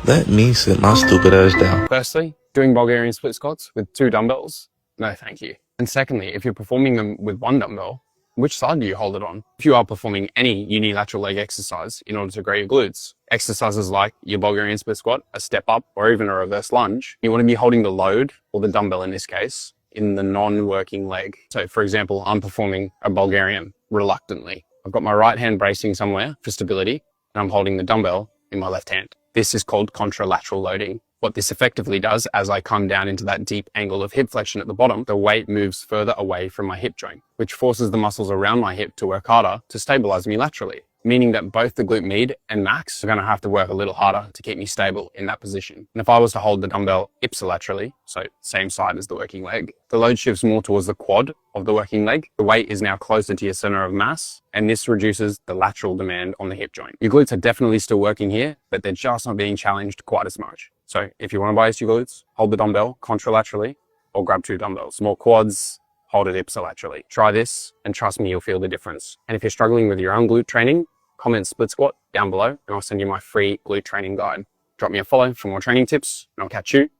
Let me sit my stupid ass down. Firstly, doing Bulgarian split squats with 2 dumbbells, no thank you. And secondly, if you're performing them with 1 dumbbell, which side do you hold it on? If you are performing any unilateral leg exercise in order to grow your glutes, exercises like your Bulgarian split squat, a step up, or even a reverse lunge, you want to be holding the load, or the dumbbell in this case, in the non-working leg. So for example, I'm performing a Bulgarian reluctantly. I've got my right hand bracing somewhere for stability, and I'm holding the dumbbell in my left hand. This is called contralateral loading. What this effectively does, as I come down into that deep angle of hip flexion at the bottom, the weight moves further away from my hip joint, which forces the muscles around my hip to work harder to stabilize me laterally, meaning that both the glute med and max are going to have to work a little harder to keep me stable in that position. And if I was to hold the dumbbell ipsilaterally, so same side as the working leg, the load shifts more towards the quad of the working leg. The weight is now closer to your center of mass, and this reduces the lateral demand on the hip joint. Your glutes are definitely still working here, but they're just not being challenged quite as much. So if you want to bias your glutes, hold the dumbbell contralaterally, or grab 2 dumbbells. More quads, hold it ipsilaterally. Try this, and trust me, you'll feel the difference. And if you're struggling with your own glute training, comment split squat down below, and I'll send you my free glute training guide. Drop me a follow for more training tips, and I'll catch you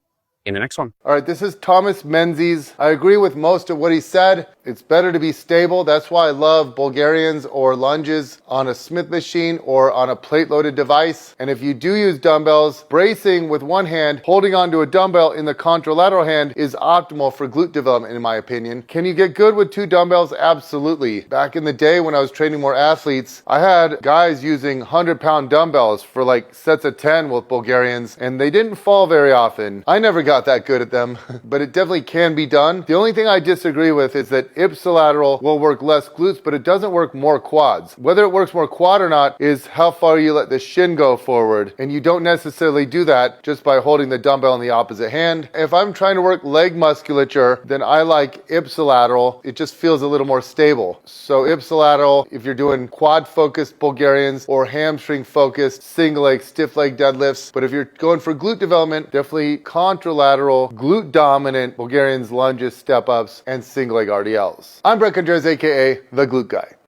in the next one. All right, this is Thomas Menzies. I agree with most of what he said. It's better to be stable. That's why I love Bulgarians or lunges on a Smith machine or on a plate-loaded device. And if you do use dumbbells, bracing with one hand, holding onto a dumbbell in the contralateral hand is optimal for glute development, in my opinion. Can you get good with 2 dumbbells? Absolutely. Back in the day when I was training more athletes, I had guys using 100-pound dumbbells for like sets of 10 with Bulgarians, and they didn't fall very often. I never got that good at them, but it definitely can be done. The only thing I disagree with is that ipsilateral will work less glutes, but it doesn't work more quads. Whether it works more quad or not is how far you let the shin go forward, and you don't necessarily do that just by holding the dumbbell in the opposite hand. If I'm trying to work leg musculature, then I like ipsilateral. It just feels a little more stable. So ipsilateral, if you're doing quad focused Bulgarians or hamstring focused single leg stiff leg deadlifts, but if you're going for glute development, definitely contralateral, glute dominant Bulgarians, lunges, step ups, and single leg RDLs. I'm Bret Contreras, aka the Glute Guy.